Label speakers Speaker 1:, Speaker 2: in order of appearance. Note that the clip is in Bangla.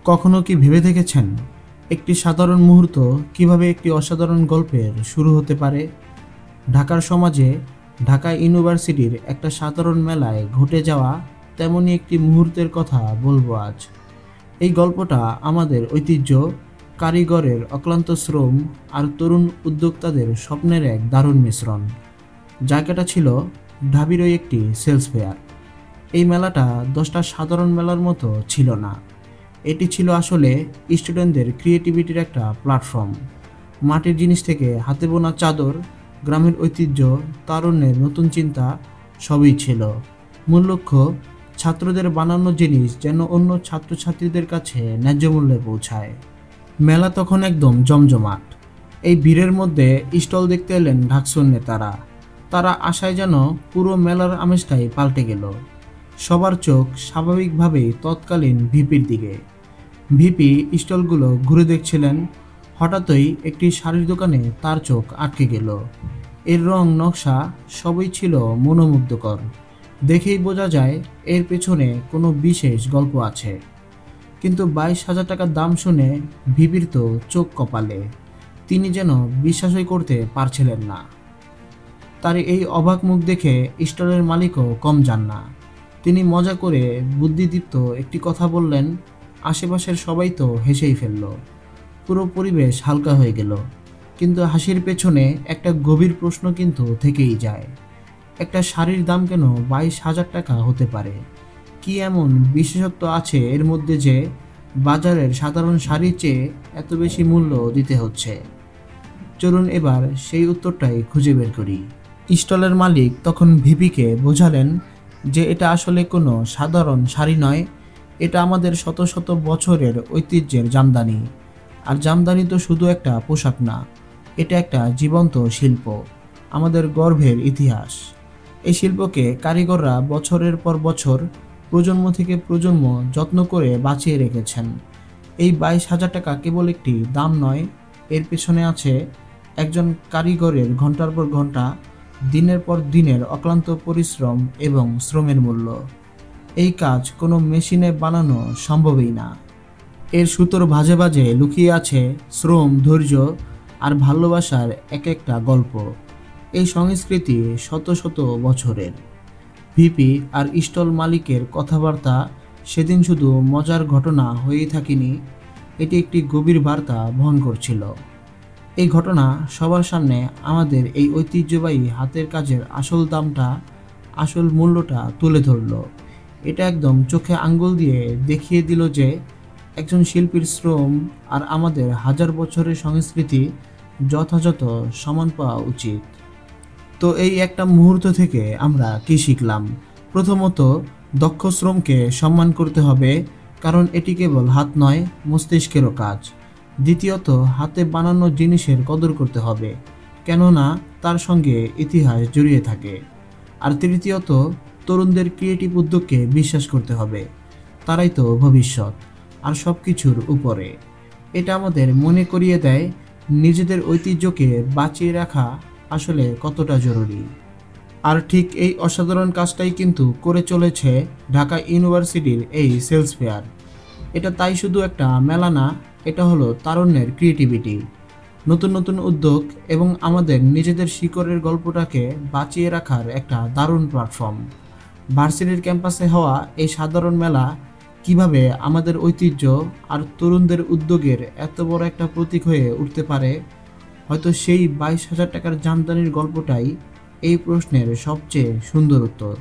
Speaker 1: কখনো কি ভেবে দেখেছেন একটি সাধারণ মুহূর্ত কিভাবে একটি অসাধারণ গল্পের শুরু হতে পারে? ঢাকার সমাজে ঢাকা ইউনিভার্সিটির একটা সাধারণ মেলায় ঘটে যাওয়া তেমনই একটি মুহূর্তের কথা বলবো আজ। এই গল্পটা আমাদের ঐতিহ্য, কারিগরের অক্লান্ত শ্রম আর তরুণ উদ্যোক্তাদের স্বপ্নের এক দারুণ মিশ্রণ। জায়গাটা ছিল ঢাবিরই একটি সেলস ফেয়ার। এই মেলাটা 10টা সাধারণ মেলার মতো ছিল না। এটি ছিল আসলে স্টুডেন্টদের ক্রিয়েটিভিটির একটা প্ল্যাটফর্ম। মাটির জিনিস থেকে হাতে বোনা চাদর, গ্রামের ঐতিহ্য, তারুণ্যের নতুন চিন্তা সবই ছিল। মূল লক্ষ্য ছাত্রদের বানানো জিনিস যেন অন্য ছাত্রছাত্রীদের কাছে ন্যায্য মূল্যে পৌঁছায়। মেলা তখন একদম জমজমাট। এই ভিড়ের মধ্যে স্টল দেখতে এলেন ঢাকসুর নেতারা। তারা আশায় যেন পুরো মেলার আমেজটাই পাল্টে গেল। সবার চোখ স্বাভাবিকভাবেই তৎকালীন ভিপির দিকে। ভিপি স্টলগুলো ঘুরে দেখছিলেন। হঠাৎই একটি শাড়ির দোকানে তার চোখ আটকে গেল। এর রং, নকশা সবই ছিল মনোমুগ্ধকর। দেখেই বোঝা যায় এর পেছনে কোনো বিশেষ গল্প আছে। কিন্তু 22,000 টাকার দাম শুনে ভিপির তো চোখ কপালে। তিনি যেন বিশ্বাসই করতে পারছিলেন না। তার এই অবাক মুখ দেখে স্টলের মালিকও কম যান না। তিনি মজা করে বুদ্ধিদীপ্ত একটি কথা বললেন। আশেপাশের সবাই তো হেসেই ফেলল। পুরো পরিবেশ হালকা হয়ে গেল। কিন্তু হাসির পেছনে একটা গভীর প্রশ্ন কিন্তু থেকেই যায়। একটা শাড়ির দাম কেন 22,000 টাকা হতে পারে? কি এমন বিশেষত্ব আছে এর মধ্যে যে বাজারের সাধারণ শাড়ির চেয়ে এত বেশি মূল্য দিতে হচ্ছে? চলুন এবার সেই উত্তরটাই খুঁজে বের করি। স্টলের মালিক তখন ভিপিকে বোঝালেন যে এটা আসলে কোনো সাধারণ শাড়ি নয়, এটা আমাদের শত শত বছরের ঐতিহ্যের জামদানি। আর জামদানি তো শুধু একটা পোশাক না, এটা একটা জীবন্ত শিল্প, আমাদের গর্বের ইতিহাস। এই শিল্পকে কারিগররা বছরের পর বছর, প্রজন্ম থেকে প্রজন্ম যত্ন করে বাঁচিয়ে রেখেছেন। এই 22,000 টাকা কেবল একটি দাম নয়, এর পেছনে আছে একজন কারিগরের ঘন্টার পর ঘন্টা, দিনের পর দিনের অক্লান্ত পরিশ্রম এবং শ্রমের মূল্য। এই কাজ কোনো মেশিনে বানানো সম্ভবই না। এর সুতোর ভাঁজে ভাঁজে লুকিয়ে আছে শ্রম, ধৈর্য আর ভালোবাসার এক একটা গল্প। এই সংস্কৃতি শত শত বছরের। ভিপি আর স্টল মালিকের কথাবার্তা সেদিন শুধু মজার ঘটনা হয়েই থাকেনি, এটি একটি গভীর বার্তা বহন করছিল। এই ঘটনা সবার সামনে আমাদের এই ঐতিহ্যবাহী হাতের কাজের আসল দামটা, আসল মূল্যটা তুলে ধরল। এটা একদম চোখে আঙ্গুল দিয়ে দেখিয়ে দিল যে একজন শিল্পীর শ্রম আর আমাদের হাজার বছরের সংস্কৃতি যথাযথ সমান পাওয়া উচিত। তো এই একটা মুহূর্ত থেকে আমরা কি শিখলাম? প্রথমত, দক্ষ শ্রমকে সম্মান করতে হবে, কারণ এটি কেবল হাত নয়, মস্তিষ্কেরও কাজ। দ্বিতীয়ত, হাতে বানানো জিনিসের কদর করতে হবে, কেননা তার সঙ্গে ইতিহাস জড়িয়ে থাকে। আর তৃতীয়ত, তরুণদের ক্রিয়েটিভ উদ্যোগকে বিশ্বাস করতে হবে, তারাই তো ভবিষ্যৎ। আর সব কিছুর উপরে এটা আমাদের মনে করিয়ে দেয় নিজেদের ঐতিহ্যকে বাঁচিয়ে রাখা আসলে কতটা জরুরি। আর ঠিক এই অসাধারণ কাজটাই কিন্তু করে চলেছে ঢাকা ইউনিভার্সিটির এই সেলস ফেয়ার। এটা তাই শুধু একটা মেলা না, এটা হলো তারুণ্যের ক্রিয়েটিভিটি, নতুন নতুন উদ্যোগ এবং আমাদের নিজেদের শিকড়ের গল্পটাকে বাঁচিয়ে রাখার একটা দারুণ প্ল্যাটফর্ম। ভার্সিটির ক্যাম্পাসে হওয়া এই সাধারণ মেলা কিভাবে আমাদের ঐতিহ্য আর তরুণদের উদ্যোগের এত বড় একটা প্রতীক হয়ে উঠতে পারে, হয়তো সেই 22,000 টাকার জামদানির গল্পটাই এই প্রশ্নের সবচেয়ে সুন্দর উত্তর।